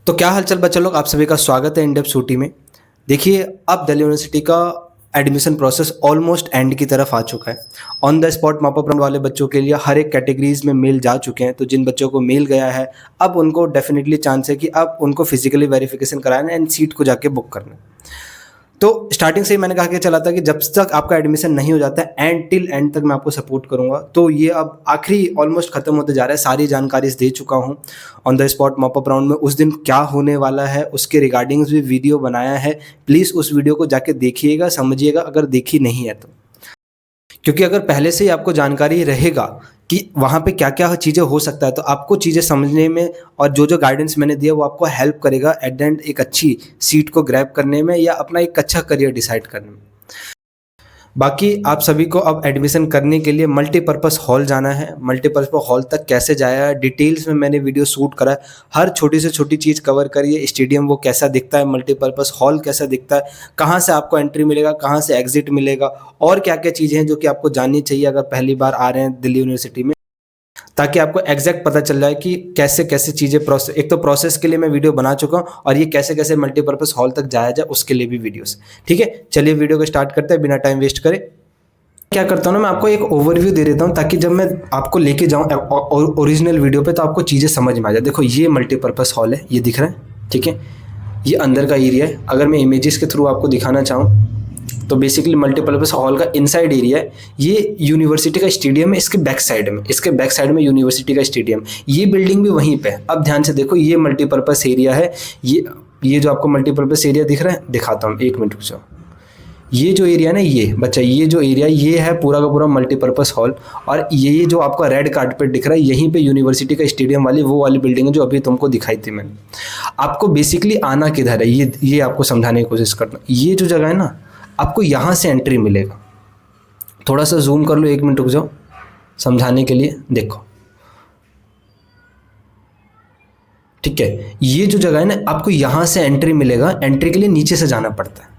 तो क्या हालचाल बच्चा लोग, आप सभी का स्वागत है इंडेप्थ सूटी में। देखिए, अब दिल्ली यूनिवर्सिटी का एडमिशन प्रोसेस ऑलमोस्ट एंड की तरफ आ चुका है। On the spot mop up round वाले बच्चों के लिए हर एक कैटेगरीज में मेल जा चुके हैं। तो जिन बच्चों को मेल गया है, अब उनको डेफिनेटली चांस है कि अब उनको फिजिकली वेरिफिकेशन कराना है एंड सीट को जाके बुक करना है। तो स्टार्टिंग से ही मैंने कहा कि चला था कि जब तक आपका एडमिशन नहीं हो जाता है एंड टिल एंड तक मैं आपको सपोर्ट करूंगा। तो ये अब आखिरी ऑलमोस्ट खत्म होते जा रहा है, सारी जानकारी दे चुका हूँ। On the spot mop up round में उस दिन क्या होने वाला है उसके रिगार्डिंग्स भी वीडियो बनाया है। प्लीज़ उस वीडियो को जाके देखिएगा, समझिएगा अगर देखी नहीं है तो। क्योंकि अगर पहले से ही आपको जानकारी रहेगा कि वहाँ पे क्या क्या चीज़ें हो सकता है, तो आपको चीज़ें समझने में और जो जो गाइडेंस मैंने दिया वो आपको हेल्प करेगा एट द एंड एक अच्छी सीट को ग्रैब करने में या अपना एक अच्छा करियर डिसाइड करने में। बाकी आप सभी को अब एडमिशन करने के लिए मल्टीपर्पज़ हॉल जाना है। मल्टीपर्पज़ हॉल तक कैसे जाया है डिटेल्स में मैंने वीडियो शूट करा है। हर छोटी से छोटी चीज़ कवर करिए। स्टेडियम वो कैसा दिखता है, मल्टीपर्पज़ हॉल कैसा दिखता है, कहाँ से आपको एंट्री मिलेगा, कहाँ से एग्जिट मिलेगा, और क्या क्या चीज़ें हैं जो कि आपको जाननी चाहिए अगर पहली बार आ रहे हैं दिल्ली यूनिवर्सिटी में, ताकि आपको एग्जैक्ट पता चल जाए कि कैसे कैसे चीज़ें प्रोसेस। एक तो प्रोसेस के लिए मैं वीडियो बना चुका हूँ और ये कैसे कैसे मल्टीपर्पज़ हॉल तक जाया जाए उसके लिए भी वीडियोस। ठीक है, चलिए वीडियो को स्टार्ट करते हैं बिना टाइम वेस्ट करे। क्या करता हूँ ना, मैं आपको एक ओवरव्यू दे देता हूँ ताकि जब मैं आपको लेके जाऊँ ओरिजिनल वीडियो पे तो आपको चीज़ें समझ में आ जाए। देखो, ये मल्टीपर्पज़ हॉल है, ये दिख रहा है। ठीक है, ये अंदर का एरिया है। अगर मैं इमेजेस के थ्रू आपको दिखाना चाहूँ तो बेसिकली मल्टीपर्पज़ हॉल का इनसाइड एरिया है। ये यूनिवर्सिटी का स्टेडियम है, इसके बैक साइड में यूनिवर्सिटी का स्टेडियम। ये बिल्डिंग भी वहीं पे है। अब ध्यान से देखो, ये मल्टीपर्पज़ एरिया है। ये जो आपको मल्टीपर्पज़ एरिया दिख रहा है, दिखाता हूँ, एक मिनट रुक जाओ। ये जो एरिया ना, ये बच्चा, ये जो एरिया ये है पूरा का पूरा मल्टीपर्पज़ हॉल। और ये जो आपका रेड कारपेट दिख रहा है, यहीं पे यूनिवर्सिटी का स्टेडियम वाली वो वाली बिल्डिंग है जो अभी तुमको दिखाई थी मैंने। आपको बेसिकली आना किधर है ये आपको समझाने की कोशिश करना। ये जो जगह है ना, आपको यहाँ से एंट्री मिलेगा। थोड़ा सा जूम कर लो, एक मिनट रुक जाओ समझाने के लिए। देखो, ठीक है, ये जो जगह है ना, आपको यहाँ से एंट्री मिलेगा। एंट्री के लिए नीचे से जाना पड़ता है।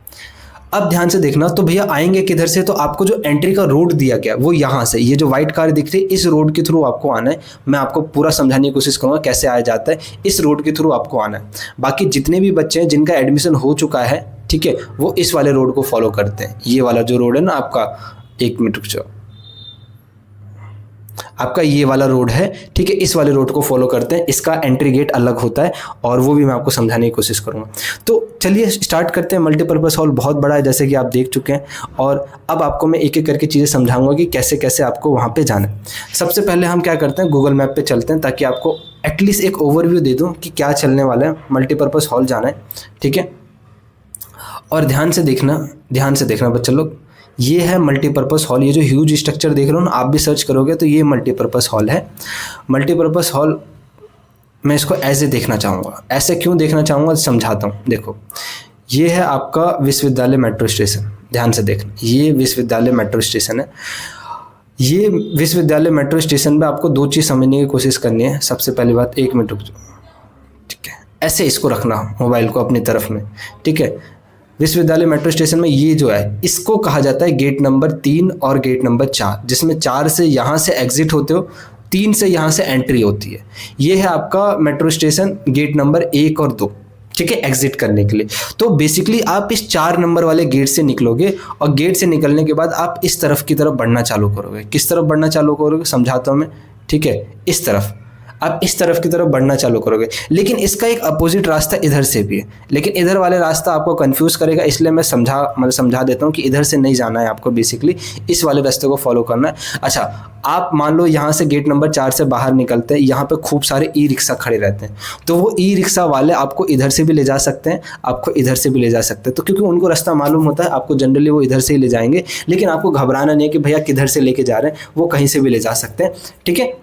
अब ध्यान से देखना, तो भैया आएंगे किधर से, तो आपको जो एंट्री का रोड दिया गया वो यहाँ से, ये जो व्हाइट कार दिख रही है, इस रोड के थ्रू आपको आना है। मैं आपको पूरा समझाने की कोशिश करूँगा कैसे आया जाता है। इस रोड के थ्रू आपको आना है। बाकी जितने भी बच्चे हैं जिनका एडमिशन हो चुका है, ठीक है, वो इस वाले रोड को फॉलो करते हैं। ये वाला जो रोड है ना आपका, एक मिनट रुक जाओ, आपका ये वाला रोड है, ठीक है, इस वाले रोड को फॉलो करते हैं। इसका एंट्री गेट अलग होता है और वो भी मैं आपको समझाने की कोशिश करूंगा। तो चलिए स्टार्ट करते हैं। मल्टीपर्पज़ हॉल बहुत बड़ा है जैसे कि आप देख चुके हैं, और अब आपको मैं एक एक करके चीज़ें समझाऊंगा कि कैसे कैसे आपको वहाँ पे जाना है। सबसे पहले हम क्या करते हैं, गूगल मैप पे चलते हैं ताकि आपको एटलीस्ट एक ओवरव्यू दे दूँ कि क्या चलने वाला है। मल्टीपर्पज़ हॉल जाना है, ठीक है, और ध्यान से देखना बच्चे लोग। ये है मल्टीपर्पज़ हॉल। ये जो ह्यूज स्ट्रक्चर देख रहे हो ना, आप भी सर्च करोगे तो ये मल्टीपर्पज़ हॉल है। मल्टीपर्पज़ हॉल मैं इसको ऐसे देखना चाहूँगा। ऐसे क्यों देखना चाहूँगा समझाता हूँ। देखो, ये है आपका विश्वविद्यालय मेट्रो स्टेशन। ध्यान से देखना, ये विश्वविद्यालय मेट्रो स्टेशन है। ये विश्वविद्यालय मेट्रो स्टेशन पर आपको दो चीज़ समझने की कोशिश करनी है। सबसे पहली बात, एक मिनट रुक जाओ, ठीक है, ऐसे इसको रखना मोबाइल को अपनी तरफ में, ठीक है। विश्वविद्यालय मेट्रो स्टेशन में ये जो है, इसको कहा जाता है गेट नंबर 3 और गेट नंबर 4, जिसमें 4 से यहाँ से एग्जिट होते हो, 3 से यहाँ से एंट्री होती है। ये है आपका मेट्रो स्टेशन गेट नंबर 1 और 2, ठीक है, एग्जिट करने के लिए। तो बेसिकली आप इस 4 नंबर वाले गेट से निकलोगे और गेट से निकलने के बाद आप इस तरफ की तरफ बढ़ना चालू करोगे। किस तरफ बढ़ना चालू करोगे समझाता हूँ मैं, ठीक है, इस तरफ। आप इस तरफ की तरफ बढ़ना चालू करोगे, लेकिन इसका एक अपोजिट रास्ता इधर से भी है, लेकिन इधर वाले रास्ता आपको कंफ्यूज करेगा, इसलिए मैं समझा देता हूँ कि इधर से नहीं जाना है आपको, बेसिकली इस वाले रास्ते को फॉलो करना है। अच्छा, आप मान लो यहाँ से गेट नंबर 4 से बाहर निकलते हैं, यहाँ पे खूब सारे ई रिक्शा खड़े रहते हैं, तो वो ई रिक्शा वाले आपको इधर से भी ले जा सकते हैं, आपको इधर से भी ले जा सकते हैं। तो क्योंकि उनको रास्ता मालूम होता है, आपको जनरली वो इधर से ही ले जाएंगे, लेकिन आपको घबराना नहीं है कि भैया किधर से लेके जा रहे हैं, वो कहीं से भी ले जा सकते हैं, ठीक है।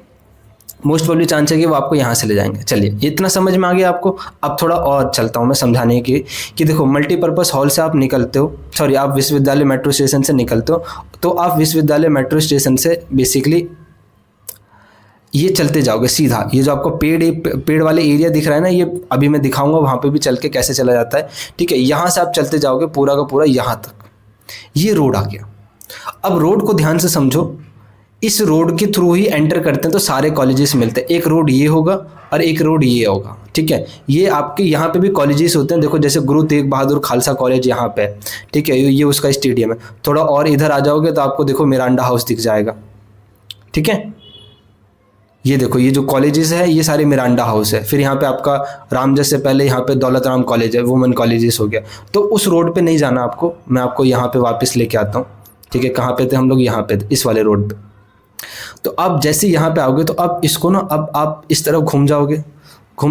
मोस्ट प्रोबेबली चांस है कि वो आपको यहाँ से ले जाएंगे। चलिए, इतना समझ में आ गया आपको। अब थोड़ा और चलता हूँ मैं समझाने की कि देखो, मल्टीपर्पज़ हॉल से आप निकलते हो, सॉरी, आप विश्वविद्यालय मेट्रो स्टेशन से निकलते हो, तो आप विश्वविद्यालय मेट्रो स्टेशन से बेसिकली ये चलते जाओगे सीधा। ये जो आपको पेड़ वाले एरिया दिख रहा है ना, ये अभी मैं दिखाऊंगा वहाँ पे भी चल के कैसे चला जाता है, ठीक है। यहाँ से आप चलते जाओगे पूरा का पूरा यहाँ तक, ये रोड आ गया। अब रोड को ध्यान से समझो। इस रोड के थ्रू ही एंटर करते हैं तो सारे कॉलेजेस मिलते हैं। एक रोड ये होगा और एक रोड ये होगा, ठीक है। ये आपके यहाँ पे भी कॉलेजेस होते हैं, देखो जैसे गुरु तेग बहादुर खालसा कॉलेज यहाँ पे है, ठीक है, ये उसका स्टेडियम है। थोड़ा और इधर आ जाओगे तो आपको देखो मिरांडा हाउस दिख जाएगा, ठीक है। ये देखो ये जो कॉलेजेस है ये सारे मिरांडा हाउस है। फिर यहाँ पे आपका रामजस से पहले यहाँ पे दौलत राम कॉलेज है, वुमेन कॉलेजेस हो गया। तो उस रोड पे नहीं जाना आपको, मैं आपको यहाँ पे वापस लेके आता हूँ, ठीक है। कहाँ पे थे हम लोग? यहाँ पे, इस वाले रोड पे। तो अब जैसे यहाँ पे आओगे तो अब इसको ना, अब आप इस तरफ घूम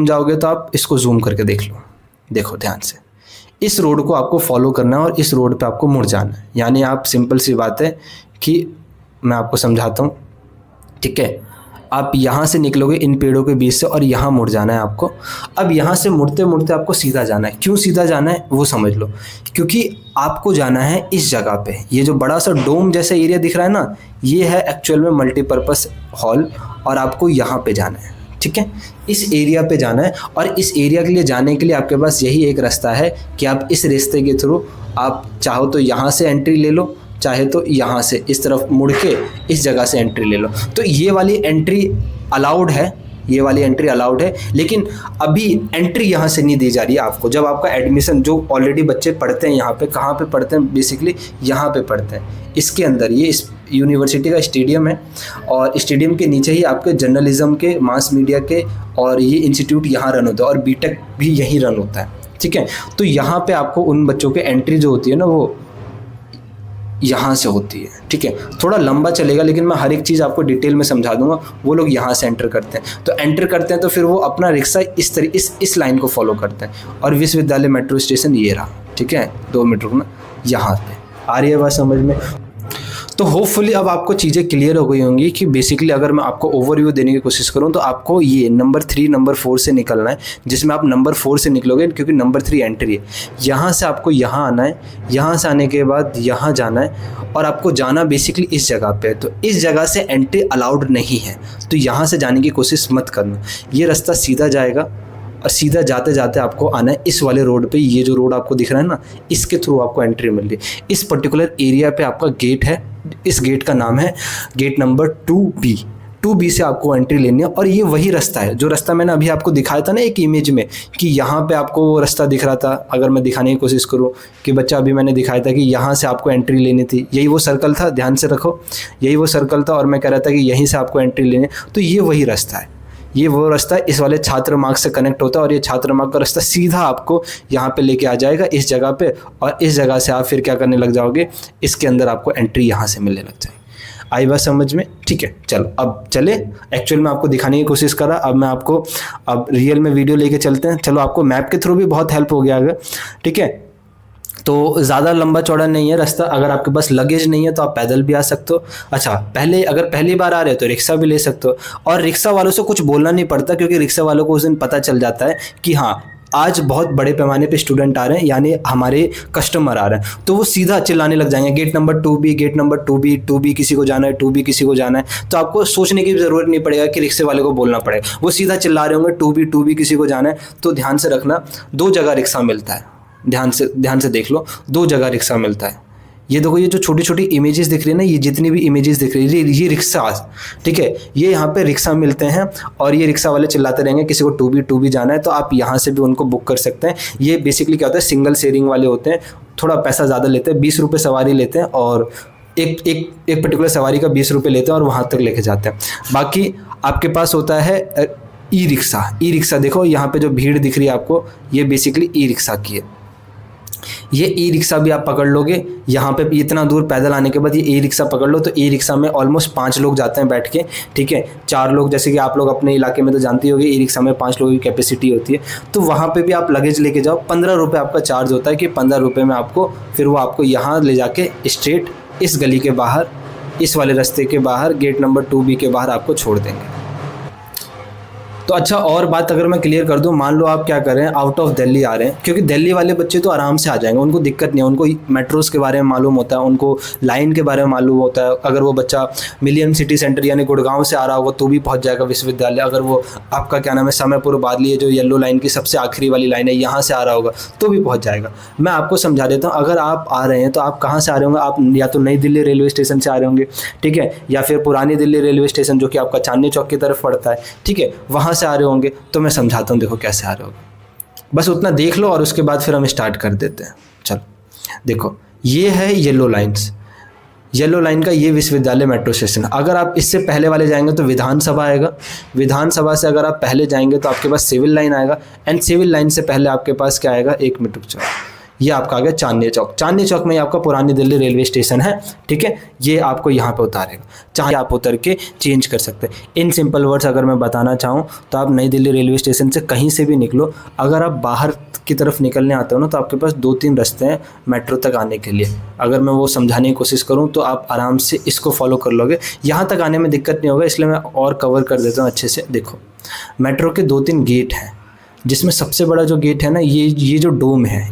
जाओगे तो आप इसको जूम करके देख लो, देखो ध्यान से। इस रोड को आपको फॉलो करना है और इस रोड पे आपको मुड़ जाना है। यानी आप, सिंपल सी बात है कि मैं आपको समझाता हूँ, ठीक है। आप यहाँ से निकलोगे इन पेड़ों के बीच से और यहाँ मुड़ जाना है आपको। अब यहाँ से मुड़ते मुड़ते आपको सीधा जाना है। क्यों सीधा जाना है वो समझ लो, क्योंकि आपको जाना है इस जगह पे। ये जो बड़ा सा डोम जैसा एरिया दिख रहा है ना, ये है एक्चुअल में मल्टीपर्पज़ हॉल और आपको यहाँ पे जाना है, ठीक है। इस एरिया पे जाना है और इस एरिया के लिए जाने के लिए आपके पास यही एक रास्ता है कि आप इस रास्ते के थ्रू, आप चाहो तो यहाँ से एंट्री ले लो, चाहे तो यहाँ से इस तरफ मुड़ के इस जगह से एंट्री ले लो। तो ये वाली एंट्री अलाउड है, ये वाली एंट्री अलाउड है, लेकिन अभी एंट्री यहाँ से नहीं दी जा रही है आपको। जब आपका एडमिशन, जो ऑलरेडी बच्चे पढ़ते हैं यहाँ पे, कहाँ पे पढ़ते हैं बेसिकली, यहाँ पे पढ़ते हैं इसके अंदर। ये इस यूनिवर्सिटी का स्टेडियम है और स्टेडियम के नीचे ही आपके जर्नलिज्म के, मास मीडिया के और ये इंस्टीट्यूट यहाँ रन होता है और बीटेक भी यहीं रन होता है, ठीक है। तो यहाँ पे आपको उन बच्चों के एंट्री जो होती है ना, वो यहाँ से होती है, ठीक है। थोड़ा लंबा चलेगा लेकिन मैं हर एक चीज़ आपको डिटेल में समझा दूंगा। वो लोग यहाँ से एंटर करते हैं, तो एंटर करते हैं तो फिर वो अपना रिक्शा इस लाइन को फॉलो करते हैं और विश्वविद्यालय मेट्रो स्टेशन ये रहा, ठीक है। 2 मिनट रुकना, यहाँ पे आ रही है बात समझ में। तो होपफुली अब आपको चीज़ें क्लियर हो गई होंगी कि बेसिकली अगर मैं आपको ओवरव्यू देने की कोशिश करूं तो आपको ये नंबर 3 नंबर 4 से निकलना है, जिसमें आप नंबर 4 से निकलोगे क्योंकि नंबर 3 एंट्री है। यहाँ से आपको यहाँ आना है, यहाँ से आने के बाद यहाँ जाना है और आपको जाना बेसिकली इस जगह पे है। तो इस जगह से एंट्री अलाउड नहीं है, तो यहाँ से जाने की कोशिश मत करना। ये रास्ता सीधा जाएगा और सीधा जाते जाते आपको आना है इस वाले रोड पे। ये जो रोड आपको दिख रहा है ना, इसके थ्रू आपको एंट्री मिल रही है। इस पर्टिकुलर एरिया पे आपका गेट है, इस गेट का नाम है गेट नंबर 2B से आपको एंट्री लेनी है। और ये वही रास्ता है जो रास्ता मैंने अभी आपको दिखाया था ना एक इमेज में, कि यहाँ पे आपको वो रास्ता दिख रहा था। अगर मैं दिखाने की कोशिश करूँ कि बच्चा, अभी मैंने दिखाया था कि यहाँ से आपको एंट्री लेनी थी, यही वो सर्कल था, ध्यान से रखो, यही वो सर्कल था और मैं कह रहा था कि यहीं से आपको एंट्री लेनी है। तो ये वही रास्ता है, ये वो रास्ता इस वाले छात्र मार्ग से कनेक्ट होता है और ये छात्र मार्ग का रास्ता सीधा आपको यहाँ पे लेके आ जाएगा इस जगह पे। और इस जगह से आप फिर क्या करने लग जाओगे, इसके अंदर आपको एंट्री यहाँ से मिलने लग जाएगी। आई बात समझ में? ठीक है, चलो अब चले। एक्चुअल में आपको दिखाने की कोशिश करा, अब मैं आपको अब रियल में वीडियो लेके चलते हैं। चलो, आपको मैप के थ्रू भी बहुत हेल्प हो गया अगर, ठीक है। तो ज़्यादा लंबा चौड़ा नहीं है रास्ता। अगर आपके पास लगेज नहीं है तो आप पैदल भी आ सकते हो। अच्छा, अगर पहली बार आ रहे हो तो रिक्शा भी ले सकते हो। और रिक्शा वालों से कुछ बोलना नहीं पड़ता, क्योंकि रिक्शा वालों को उस दिन पता चल जाता है कि हाँ, आज बहुत बड़े पैमाने पे स्टूडेंट आ रहे हैं, यानी हमारे कस्टमर आ रहे हैं। तो वो सीधा चिल्लाने लग जाएंगे, gate number 2B, gate number 2B किसी को जाना है, 2B किसी को जाना है। तो आपको सोचने की ज़रूरत नहीं पड़ेगा कि रिक्शे वाले को बोलना पड़ेगा, वो सीधा चिल्ला रहे होंगे 2B किसी को जाना है। तो ध्यान से रखना, 2 जगह रिक्शा मिलता है, ध्यान से देख लो, 2 जगह रिक्शा मिलता है। ये देखो, ये जो छोटी छोटी इमेजेस दिख रही है ना, ये जितनी भी इमेजेस दिख रही है, ये रिक्शा, ठीक है, ये यहाँ पे रिक्शा मिलते हैं। और ये रिक्शा वाले चिल्लाते रहेंगे किसी को 2B जाना है, तो आप यहाँ से भी उनको बुक कर सकते हैं। ये बेसिकली क्या होता है, सिंगल शेयरिंग वाले होते हैं, थोड़ा पैसा ज़्यादा लेते हैं, 20 रुपये सवारी लेते हैं और एक पर्टिकुलर सवारी का 20 रुपये लेते हैं और वहाँ तक लेके जाते हैं। बाकी आपके पास होता है ई रिक्शा। देखो यहाँ पे जो भीड़ दिख रही है आपको, ये बेसिकली ई रिक्शा की है। ये ई रिक्शा भी आप पकड़ लोगे, यहाँ पे इतना दूर पैदल आने के बाद ये ई रिक्शा पकड़ लो। तो ई रिक्शा में ऑलमोस्ट 5 लोग जाते हैं बैठ के, ठीक है, 4 लोग, जैसे कि आप लोग अपने इलाके में तो जानते होंगे ई रिक्शा में 5 लोगों की कैपेसिटी होती है। तो वहाँ पे भी आप लगेज लेके जाओ, 15 रुपये आपका चार्ज होता है कि 15 रुपये में आपको फिर वो आपको यहाँ ले जाके स्ट्रेट इस गली के बाहर, इस वाले रास्ते के बाहर, गेट नंबर 2B के बाहर आपको छोड़ देंगे। तो अच्छा, और बात अगर मैं क्लियर कर दूं, मान लो आप क्या कर रहे हैं, आउट ऑफ दिल्ली आ रहे हैं, क्योंकि दिल्ली वाले बच्चे तो आराम से आ जाएंगे, उनको दिक्कत नहीं है, उनको मेट्रोस के बारे में मालूम होता है, उनको लाइन के बारे में मालूम होता है। अगर वो बच्चा मिलियन सिटी सेंटर यानी गुड़गांव से आ रहा होगा तो भी पहुंच जाएगा विश्वविद्यालय। अगर वो आपका क्या नाम है समयपुर बादली है, जो येलो लाइन की सबसे आखिरी वाली लाइन है, यहाँ से आ रहा होगा तो भी पहुँच जाएगा। मैं आपको समझा देता हूँ, अगर आप आ रहे हैं तो आप कहाँ से आ रहे होंगे, आप या तो नई दिल्ली रेलवे स्टेशन से आ रहे होंगे, ठीक है, या फिर पुरानी दिल्ली रेलवे स्टेशन जो कि आपका चांदनी चौक की तरफ पड़ता है, ठीक है, वहाँ से आ रहे होंगे। तो मैं समझाता हूँ, देखो कैसे आ रहे होगे, बस उतना देख लो और उसके बाद फिर हम स्टार्ट कर देते हैं। चलो देखो, ये है येलो लाइन्स, येलो लाइन का ये विश्वविद्यालय मेट्रो स्टेशन। अगर आप इससे पहले वाले जाएंगे तो विधानसभा आएगा, विधानसभा से अगर आप पहले जाएंगे तो आपके पास सिविल लाइन आएगा, एंड सिविल लाइन से पहले आपके पास क्या आएगा, एक मिनट रुक जाओ, ये आपका आ गया चांदनी चौक। चांदनी चौक में आपका पुरानी दिल्ली रेलवे स्टेशन है, ठीक है, ये आपको यहाँ पे उतारेगा, चाहे आप उतर के चेंज कर सकते हैं। इन सिंपल वर्ड्स अगर मैं बताना चाहूँ तो आप नई दिल्ली रेलवे स्टेशन से कहीं से भी निकलो, अगर आप बाहर की तरफ निकलने आते हो ना तो आपके पास 2-3 रास्ते हैं मेट्रो तक आने के लिए। अगर मैं वो समझाने की कोशिश करूँ तो आप आराम से इसको फॉलो कर लोगे, यहाँ तक आने में दिक्कत नहीं होगा, इसलिए मैं और कवर कर देता हूँ अच्छे से। देखो, मेट्रो के 2-3 गेट हैं, जिसमें सबसे बड़ा जो गेट है ना, ये जो डोम है,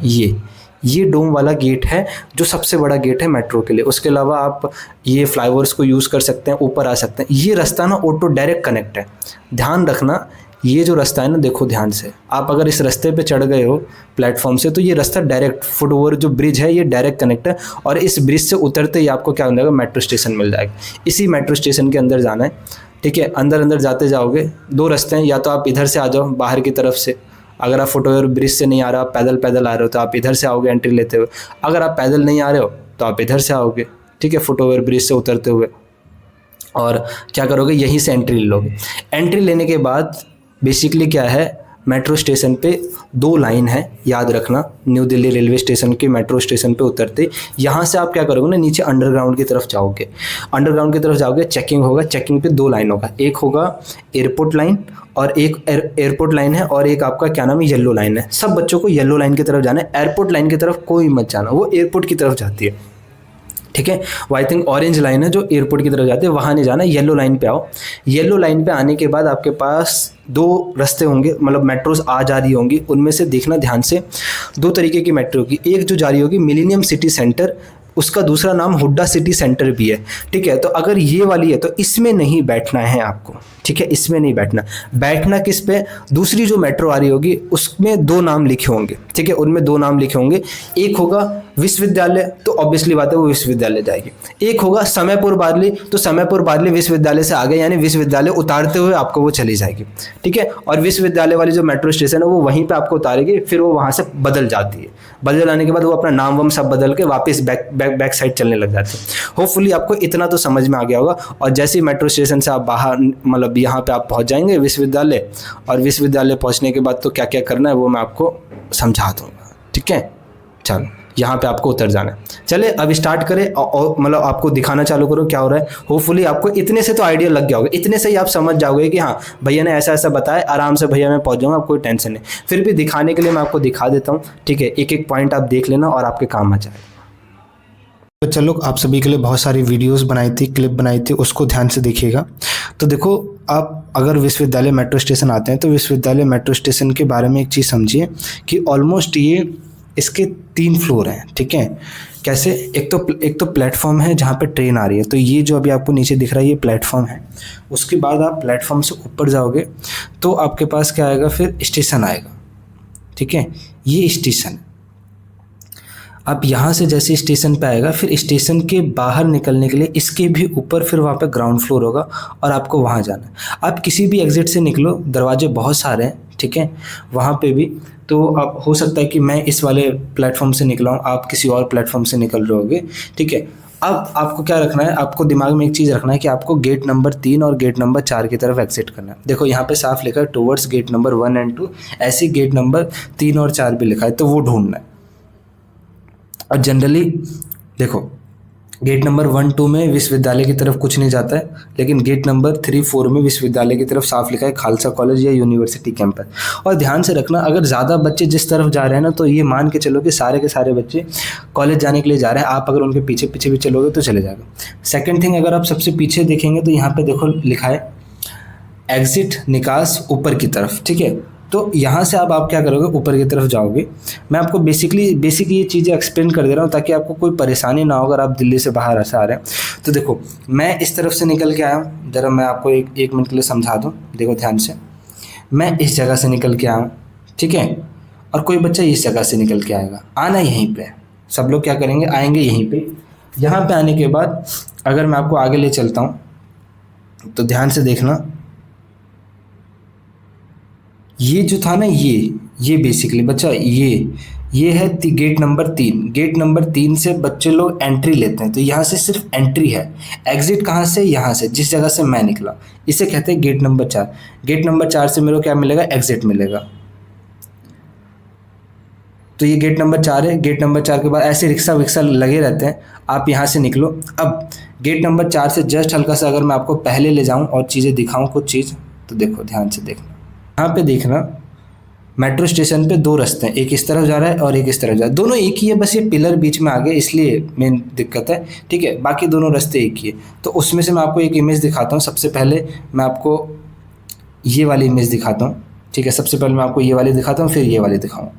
ये डोम वाला गेट है जो सबसे बड़ा गेट है मेट्रो के लिए। उसके अलावा आप ये फ्लाईओवर्स को यूज़ कर सकते हैं, ऊपर आ सकते हैं। ये रास्ता ना ऑटो डायरेक्ट कनेक्ट है, ध्यान रखना। ये जो रास्ता है ना, देखो ध्यान से, आप अगर इस रास्ते पे चढ़ गए हो प्लेटफॉर्म से तो ये रास्ता डायरेक्ट फुट ओवर जो ब्रिज है ये डायरेक्ट कनेक्ट है, और इस ब्रिज से उतरते ही आपको क्या हो जाएगा, मेट्रो स्टेशन मिल जाएगा। इसी मेट्रो स्टेशन के अंदर जाना है, ठीक है। अंदर जाते जाओगे, 2 रास्ते हैं, या तो आप इधर से आ जाओ बाहर की तरफ से, अगर आप फुट ओवर ब्रिज से नहीं आ रहे हो, आप पैदल आ रहे हो तो आप इधर से आओगे एंट्री लेते हुए। अगर आप पैदल नहीं आ रहे हो तो आप इधर से आओगे, ठीक है, फुट ओवर ब्रिज से उतरते हुए, और क्या करोगे, यहीं से एंट्री ले लोगे। एंट्री लेने के बाद बेसिकली क्या है, मेट्रो स्टेशन पे 2 लाइन है, याद रखना। न्यू दिल्ली रेलवे स्टेशन के मेट्रो स्टेशन पे उतरते यहाँ से आप क्या करोगे ना, नीचे अंडरग्राउंड की तरफ जाओगे। अंडरग्राउंड की तरफ जाओगे, चेकिंग होगा, चेकिंग पे 2 लाइन होगा, एक होगा एयरपोर्ट लाइन और एक एयरपोर्ट लाइन है, और एक आपका क्या नाम है, येलो लाइन है। सब बच्चों को येलो लाइन की तरफ जाना है, एयरपोर्ट लाइन की तरफ कोई मत जाना, वो एयरपोर्ट की तरफ जाती है, ठीक है। वो आई थिंक ऑरेंज लाइन है जो एयरपोर्ट की तरफ जाती है, वहाँ नहीं जाना, येलो लाइन पे आओ। येलो लाइन पे आने के बाद आपके पास 2 रास्ते होंगे, मतलब मेट्रोस आ जा रही होंगी, उनमें से देखना ध्यान से, 2 तरीके की मेट्रो की। एक जो जा रही होगी मिलेनियम सिटी सेंटर, उसका दूसरा नाम हुड्डा सिटी सेंटर भी है, ठीक है। तो अगर ये वाली है तो इसमें नहीं बैठना है आपको, ठीक है, इसमें नहीं बैठना। बैठना किस पे, दूसरी जो मेट्रो आ रही होगी उसमें 2 नाम लिखे होंगे, ठीक है, उनमें 2 नाम लिखे होंगे। एक होगा विश्वविद्यालय, तो ऑब्वियसली बात है वो विश्वविद्यालय जाएगी। एक होगा समयपुर बादली, तो समयपुर बादली विश्वविद्यालय से आगे, यानी विश्वविद्यालय उतारते हुए आपको वो चली जाएगी, ठीक है। और विश्वविद्यालय वाली जो मेट्रो स्टेशन है वो वहीं पे आपको उतारेगी, फिर वो वहाँ से बदल जाती है। बदल आने के बाद वो अपना नाम वाम सब बदल के वापस बैक साइड चलने लग जाती है। होपफुली आपको इतना तो समझ में आ गया होगा। और जैसे ही मेट्रो स्टेशन से आप बाहर, मतलब यहाँ पे आप पहुँच जाएंगे विश्वविद्यालय, और विश्वविद्यालय पहुँचने के बाद तो क्या क्या करना है वो मैं आपको समझा दूँगा, ठीक है। चलो, यहाँ पे आपको उतर जाना है। चले अब स्टार्ट करें, और मतलब आपको दिखाना चालू करो क्या हो रहा है। होपफुली आपको इतने से तो आइडिया लग गया होगा, इतने से ही आप समझ जाओगे कि हाँ भैया ने ऐसा ऐसा बताया, आराम से भैया मैं पहुँच जाऊँगा, आप कोई टेंशन नहीं। फिर भी दिखाने के लिए मैं आपको दिखा देता हूँ, ठीक है। एक एक पॉइंट आप देख लेना और आपके काम आ जाएगा। तो चलो, आप सभी के लिए बहुत सारी वीडियोस बनाई थी, क्लिप बनाई थी, उसको ध्यान से देखिएगा। तो देखो, आप अगर विश्वविद्यालय मेट्रो स्टेशन आते हैं तो विश्वविद्यालय मेट्रो स्टेशन के बारे में एक चीज़ समझिए कि ऑलमोस्ट ये इसके 3 फ्लोर हैं, ठीक है। कैसे, एक तो प्लेटफॉर्म है जहाँ पे ट्रेन आ रही है, तो ये जो अभी आपको नीचे दिख रहा है ये प्लेटफॉर्म है। उसके बाद आप प्लेटफॉर्म से ऊपर जाओगे तो आपके पास क्या आएगा, फिर स्टेशन आएगा, ठीक है। ये स्टेशन, आप यहाँ से जैसे स्टेशन पे आएगा, फिर स्टेशन के बाहर निकलने के लिए इसके भी ऊपर फिर वहाँ पे ग्राउंड फ्लोर होगा और आपको वहाँ जाना है। आप किसी भी एग्जिट से निकलो, दरवाजे बहुत सारे हैं, ठीक है, वहाँ पे भी। तो अब हो सकता है कि मैं इस वाले प्लेटफॉर्म से निकला हूँ, आप किसी और प्लेटफॉर्म से निकल रहे होगे, ठीक है। अब आपको क्या रखना है, आपको दिमाग में एक चीज़ रखना है कि आपको गेट नंबर 3 और गेट नंबर 4 की तरफ एग्जिट करना है। देखो यहाँ पे साफ लिखा है टुवर्ड्स गेट नंबर 1 एंड 2, ऐसे गेट नंबर 3 और 4 भी लिखा है, तो वो ढूंढना है। और जनरली देखो, गेट नंबर 1, 2 में विश्वविद्यालय की तरफ कुछ नहीं जाता है, लेकिन गेट नंबर 3, 4 में विश्वविद्यालय की तरफ साफ लिखा है खालसा कॉलेज या यूनिवर्सिटी कैंपस। और ध्यान से रखना, अगर ज़्यादा बच्चे जिस तरफ जा रहे हैं ना, तो ये मान के चलो कि सारे के सारे बच्चे कॉलेज जाने के लिए जा रहे हैं। आप अगर उनके पीछे पीछे भी चलोगे तो चले जाएगा। सेकेंड थिंग, अगर आप सबसे पीछे देखेंगे तो यहाँ पर देखो लिखा है एग्जिट निकास ऊपर की तरफ, ठीक है। तो यहाँ से अब आप क्या करोगे, ऊपर की तरफ जाओगे। मैं आपको बेसिक ये चीज़ें एक्सप्लेन कर दे रहा हूँ ताकि आपको कोई परेशानी ना हो अगर आप दिल्ली से बाहर ऐसे आ रहे हैं। तो देखो मैं इस तरफ से निकल के आया हूँ, ज़रा मैं आपको एक मिनट के लिए समझा दूँ। देखो ध्यान से, मैं इस जगह से निकल के आया हूँ, ठीक है, और कोई बच्चा इस जगह से निकल के आएगा। आना यहीं पे, सब लोग क्या करेंगे, आएंगे यहीं पे। यहाँ पे आने के बाद अगर मैं आपको आगे ले चलता हूँ तो ध्यान से देखना, ये जो था ना, ये बेसिकली बच्चा ये है गेट नंबर 3। गेट नंबर 3 से बच्चे लोग एंट्री लेते हैं, तो यहाँ से सिर्फ एंट्री है। एग्जिट कहाँ से, यहाँ से, जिस जगह से मैं निकला, इसे कहते हैं गेट नंबर 4। गेट नंबर 4 से मेरे को क्या मिलेगा, एग्जिट मिलेगा। तो ये गेट नंबर 4 है। गेट नंबर 4 के बाद ऐसे रिक्शा विक्शा लगे रहते हैं, आप यहाँ से निकलो। अब गेट नंबर 4 से जस्ट हल्का सा अगर मैं आपको पहले ले जाऊँ और चीज़ें दिखाऊँ कुछ चीज़, तो देखो ध्यान से देखना, यहाँ पे देखना, मेट्रो स्टेशन पे 2 रास्ते हैं, एक इस तरफ जा रहा है और एक इस तरफ जा रहा है। दोनों एक ही है, बस ये पिलर बीच में आ गए इसलिए मेन दिक्कत है, ठीक है। बाकी दोनों रास्ते एक ही है। तो उसमें से मैं आपको एक इमेज दिखाता हूँ। सबसे पहले मैं आपको ये वाली इमेज दिखाता हूँ, ठीक है। सबसे पहले मैं आपको ये वाली दिखाता हूँ, फिर ये वाली दिखाऊँ।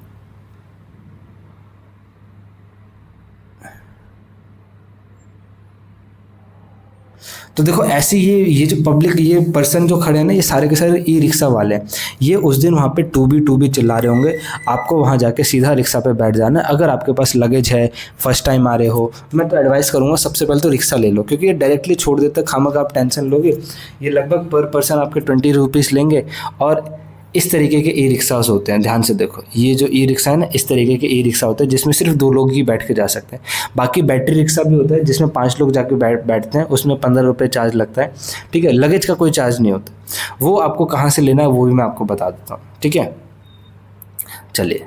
तो देखो ऐसे ये जो पब्लिक, ये पर्सन जो खड़े हैं ना, ये सारे के सारे ई रिक्शा वाले हैं। ये उस दिन वहाँ पे टू बी चिल्ला रहे होंगे। आपको वहाँ जाके सीधा रिक्शा पे बैठ जाना है। अगर आपके पास लगेज है, फर्स्ट टाइम आ रहे हो, मैं तो एडवाइस करूँगा सबसे पहले तो रिक्शा ले लो, क्योंकि ये डायरेक्टली छोड़ देते हैं। खामखा आप टेंशन लोगे। ये लगभग पर पर्सन आपके 20 रुपीज़ लेंगे। और इस तरीके के ई रिक्शास होते हैं, ध्यान से देखो। ये जो ई रिक्शा है ना, इस तरीके के ई रिक्शा होते हैं जिसमें सिर्फ 2 लोग ही बैठ के जा सकते हैं। बाकी बैटरी रिक्शा भी होता है जिसमें 5 लोग जाके बैठते हैं, उसमें 15 रुपये चार्ज लगता है, ठीक है। लगेज का कोई चार्ज नहीं होता। वो आपको कहाँ से लेना है वो भी मैं आपको बता देता हूँ, ठीक है। चलिए,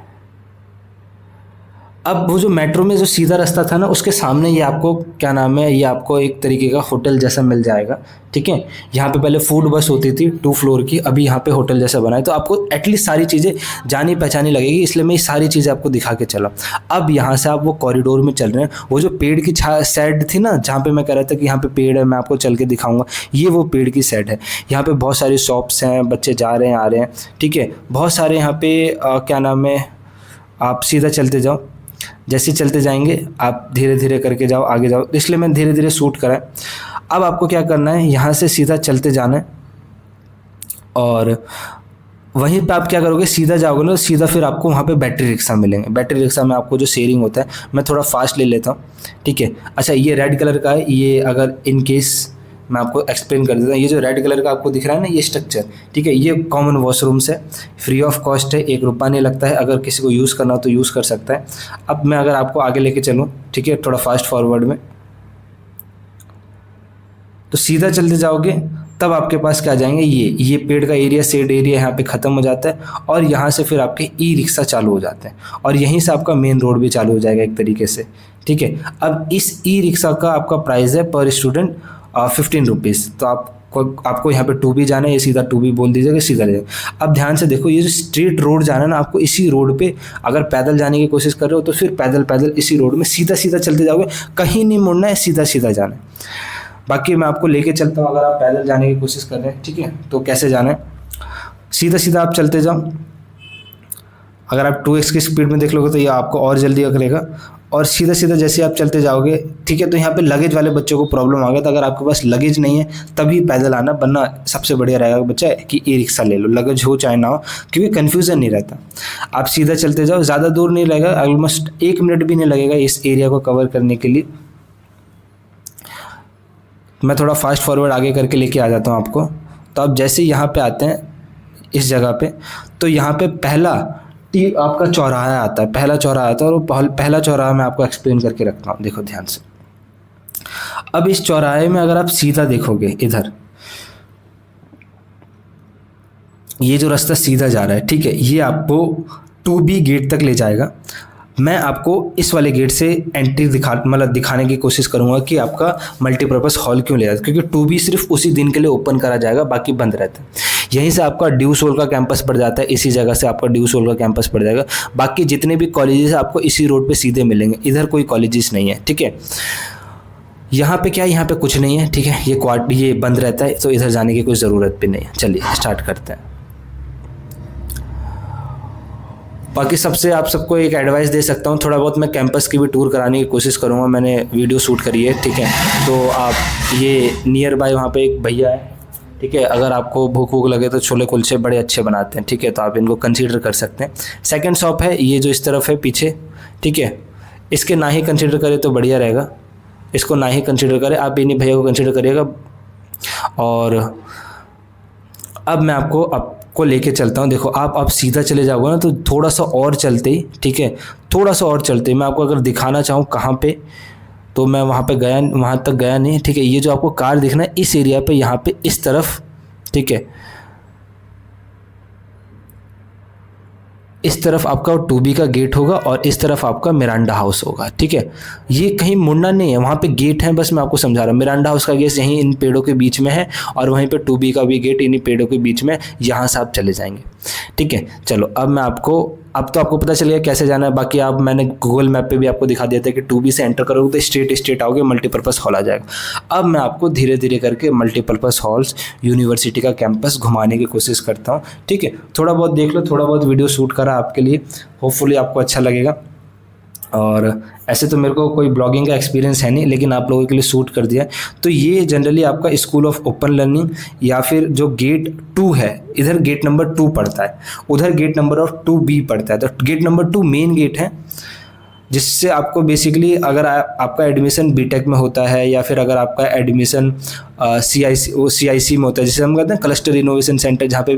अब वो जो मेट्रो में जो सीधा रास्ता था ना, उसके सामने ये आपको क्या नाम है, ये आपको एक तरीके का होटल जैसा मिल जाएगा, ठीक है। यहाँ पे पहले फूड बस होती थी 2 फ्लोर की, अभी यहाँ पे होटल जैसा बना है। तो आपको एटलीस्ट सारी चीज़ें जानी पहचानी लगेगी, इसलिए मैं ये सारी चीज़ें आपको दिखा के चला। अब यहाँ से आप वो कॉरिडोर में चल रहे हैं। वो जो पेड़ की साइड थी ना, जहाँ पे मैं कह रहा था कि यहाँ पे पेड़ है, मैं आपको चल के दिखाऊंगा, ये वो पेड़ की साइड है। यहाँ पे बहुत सारी शॉप्स हैं, बच्चे जा रहे हैं आ रहे हैं, ठीक है। बहुत सारे यहाँ पे क्या नाम है, आप सीधा चलते जाओ। जैसे चलते जाएंगे आप धीरे धीरे करके जाओ, आगे जाओ, इसलिए मैं धीरे धीरे शूट करा। अब आपको क्या करना है, यहाँ से सीधा चलते जाना है और वहीं पे आप क्या करोगे, सीधा जाओगे ना, सीधा फिर आपको वहाँ पे बैटरी रिक्शा मिलेंगे। बैटरी रिक्शा में आपको जो शेयरिंग होता है, मैं थोड़ा फास्ट ले लेता हूँ, ठीक है। अच्छा, ये रेड कलर का है, ये अगर इन केस मैं आपको एक्सप्लेन कर देता हूँ। ये जो रेड कलर का आपको दिख रहा है ना, ये स्ट्रक्चर, ठीक है, ये कॉमन वॉशरूम्स है, फ्री ऑफ कॉस्ट है, 1 रुपया नहीं लगता है। अगर किसी को यूज़ करना हो तो यूज़ कर सकता है। अब मैं अगर आपको आगे लेके चलूँ, ठीक है, थोड़ा फास्ट फॉरवर्ड में, तो सीधा चलते जाओगे तब आपके पास क्या जाएंगे, ये पेड़ का एरिया, शेड एरिया यहाँ पे ख़त्म हो जाता है और यहाँ से फिर आपके ई रिक्शा चालू हो जाते हैं और यहीं से आपका मेन रोड भी चालू हो जाएगा एक तरीके से, ठीक है। अब इस ई रिक्शा का आपका प्राइस है पर स्टूडेंट 15 रुपीज़। तो आपको यहाँ पे 2B जाना है, ये सीधा 2B बोल दीजिएगा, सीधा ले जाएगा। अब ध्यान से देखो, ये जो स्ट्रेट रोड जाना है ना, आपको इसी रोड पे अगर पैदल जाने की कोशिश कर रहे हो तो फिर पैदल इसी रोड में सीधा सीधा चलते जाओगे, कहीं नहीं मुड़ना है, सीधा सीधा जाना है। बाकी मैं आपको लेके चलता हूँ, अगर आप पैदल जाने की कोशिश कर रहे हैं, ठीक है, तो कैसे जाना है, सीधा सीधा आप चलते जाओ। अगर आप 2x की स्पीड में देख लोगे तो ये आपको और जल्दी अकड़ेगा और सीधा सीधा जैसे आप चलते जाओगे, ठीक है। तो यहाँ पे लगेज वाले बच्चों को प्रॉब्लम आ गया, तो अगर आपके पास लगेज नहीं है तभी पैदल आना, वरना सबसे बढ़िया रहेगा बच्चा कि ई रिक्शा ले लो, लगेज हो चाहे ना हो, क्योंकि कन्फ्यूज़न नहीं रहता। आप सीधा चलते जाओ, ज़्यादा दूर नहीं लगेगा, ऑलमोस्ट 1 मिनट भी नहीं लगेगा इस एरिया को कवर करने के लिए। मैं थोड़ा फास्ट फॉरवर्ड आगे करके लेके आ जाता हूँ आपको। तो आप जैसे यहाँ पे आते हैं इस जगह पे, तो यहाँ पे पहला आपका चौराहा आता है, पहला चौराहा आता है, और पहला चौराहा मैं आपको एक्सप्लेन करके रखता हूँ। देखो ध्यान से, अब इस चौराहे में अगर आप सीधा देखोगे इधर, ये जो रास्ता सीधा जा रहा है, ठीक है, ये आपको 2B गेट तक ले जाएगा। मैं आपको इस वाले गेट से एंट्री दिखाने की कोशिश करूंगा कि आपका मल्टीपर्पज़ हॉल क्यों ले जाता है, क्योंकि 2B सिर्फ उसी दिन के लिए ओपन करा जाएगा, बाकी बंद रहता है। यहीं से आपका ड्यू सोल का कैंपस पड़ जाता है, इसी जगह से आपका ड्यू सोल का कैंपस पड़ जाएगा। बाकी जितने भी कॉलेजेस आपको इसी रोड पे सीधे मिलेंगे, इधर कोई कॉलेजेस नहीं है, ठीक है। यहाँ पे क्या है, यहाँ पे कुछ नहीं है, ठीक है, ये बंद रहता है, तो इधर जाने की कोई ज़रूरत भी नहीं है। चलिए स्टार्ट करते हैं। बाकी सबसे आप सबको एक एडवाइस दे सकता हूँ, थोड़ा बहुत मैं कैंपस की भी टूर कराने की कोशिश करूँगा, मैंने वीडियो शूट करी है, ठीक है। तो आप ये नियर बाय वहाँ पे एक भैया है, ठीक है, अगर आपको भूख वूख लगे तो छोले कुलचे बड़े अच्छे बनाते हैं, ठीक है, तो आप इनको कंसीडर कर सकते हैं। सेकंड शॉप है ये जो इस तरफ है पीछे, ठीक है, इसके ना ही कंसीडर करें तो बढ़िया रहेगा, इसको ना ही कंसीडर करें, आप इन्हीं भैया को कंसीडर करिएगा। और अब मैं आपको लेके चलता हूँ। देखो आप सीधा चले जाओगे ना तो थोड़ा सा और चलते ही, ठीक है, थोड़ा सा और चलते ही मैं आपको अगर दिखाना चाहूँ कहाँ पे, तो मैं वहाँ तक गया नहीं, ठीक है। ये जो आपको कार दिखना है इस एरिया पे, यहाँ पे इस तरफ, ठीक है, इस तरफ आपका 2B का गेट होगा और इस तरफ आपका मिरांडा हाउस होगा, ठीक है। ये कहीं मुड़ना नहीं है, वहाँ पे गेट है, बस मैं आपको समझा रहा हूँ। मिरांडा हाउस का गेट यहीं इन पेड़ों के बीच में है और वहीं पे 2B का भी गेट इन्हीं पेड़ों के बीच में, यहाँ से आप चले जाएंगे, ठीक है। चलो अब तो आपको पता चल गया कैसे जाना है। बाकी मैंने गूगल मैप पे भी आपको दिखा दिया था कि 2B से एंटर करोगे तो स्ट्रेट आओगे, मल्टीपर्पज़ हॉल आ जाएगा। अब मैं आपको धीरे धीरे करके मल्टीपर्पज़ हॉल्स, यूनिवर्सिटी का कैंपस घुमाने की कोशिश करता हूँ, ठीक है। थोड़ा बहुत देख लो, थोड़ा बहुत वीडियो शूट करा आपके लिए, होपफुली आपको अच्छा लगेगा। और ऐसे तो मेरे को कोई ब्लॉगिंग का एक्सपीरियंस है नहीं, लेकिन आप लोगों के लिए शूट कर दिया। तो ये जनरली आपका स्कूल ऑफ ओपन लर्निंग, या फिर जो गेट 2 है, इधर गेट नंबर 2 पड़ता है, उधर गेट नंबर ऑफ 2B पड़ता है। तो गेट नंबर 2 मेन गेट है, जिससे आपको बेसिकली अगर आपका एडमिशन बीटेक में होता है, या फिर अगर आपका एडमिशन CIC में होता है, जिसे हम कहते हैं क्लस्टर इनोवेशन सेंटर, जहाँ पे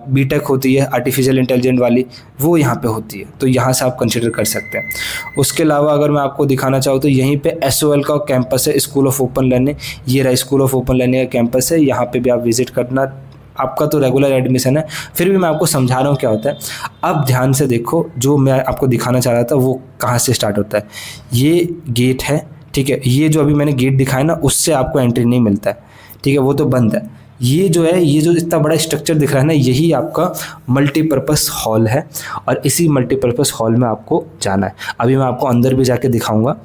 बीटेक होती है आर्टिफिशियल इंटेलिजेंस वाली, वो यहाँ पे होती है, तो यहाँ से आप कंसिडर कर सकते हैं। उसके अलावा अगर मैं आपको दिखाना चाहूँ तो यहीं पे SOL का कैंपस है, स्कूल ऑफ ओपन लर्निंग, ये रहा स्कूल ऑफ ओपन लर्निंग का कैंपस है, यहाँ पे भी आप विजिट करना। आपका तो रेगुलर एडमिशन है, फिर भी मैं आपको समझा रहा हूँ क्या होता है। अब ध्यान से देखो, जो मैं आपको दिखाना चाह रहा था वो कहाँ से स्टार्ट होता है। ये गेट है, ठीक है, ये जो अभी मैंने गेट दिखाया ना, उससे आपको एंट्री नहीं मिलता है, ठीक है, वो तो बंद है। ये जो है, ये जो इतना बड़ा स्ट्रक्चर दिख रहा है ना, यही आपका मल्टीपर्पज़ हॉल है, और इसी मल्टीपर्पज़ हॉल में आपको जाना है। अभी मैं आपको अंदर भी जाके दिखाऊंगा,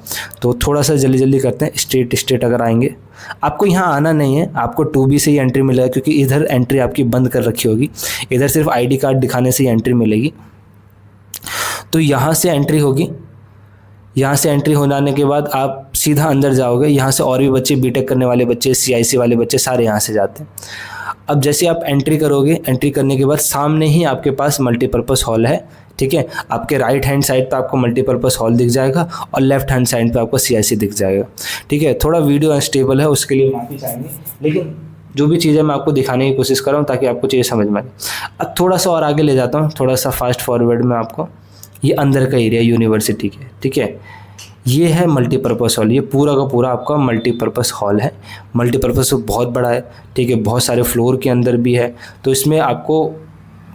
तो थोड़ा सा जल्दी करते हैं। स्ट्रेट अगर आएंगे, आपको यहाँ आना नहीं है, आपको 2B से ही एंट्री मिलेगा, क्योंकि इधर एंट्री आपकी बंद कर रखी होगी, इधर सिर्फ ID कार्ड दिखाने से ही एंट्री मिलेगी। तो यहाँ से एंट्री होगी, यहाँ से एंट्री हो जाने के बाद आप सीधा अंदर जाओगे। यहाँ से और भी बच्चे, बीटेक करने वाले बच्चे, CIC वाले बच्चे, सारे यहाँ से जाते हैं। अब जैसे आप एंट्री करोगे, एंट्री करने के बाद सामने ही आपके पास मल्टीपर्पज़ हॉल है, ठीक है। आपके राइट हैंड साइड पे आपको मल्टीपर्पज़ हॉल दिख जाएगा और लेफ्ट हैंड साइड पे आपको CIC दिख जाएगा, ठीक है। थोड़ा वीडियो अनस्टेबल है, उसके लिए माफ़ी चाहेंगे, लेकिन जो भी चीज़ें मैं आपको दिखाने की कोशिश कर रहा हूँ ताकि आपको चीज़ें समझ में आए। अब थोड़ा सा और आगे ले जाता हूँ, थोड़ा सा फास्ट फॉरवर्ड में आपको। ये अंदर का एरिया यूनिवर्सिटी के, ठीक है, ये है मल्टीपर्पज़ हॉल। ये पूरा का पूरा आपका मल्टीपर्पज़ हॉल है। मल्टीपर्पज़ बहुत बड़ा है, ठीक है, बहुत सारे फ्लोर के अंदर भी है, तो इसमें आपको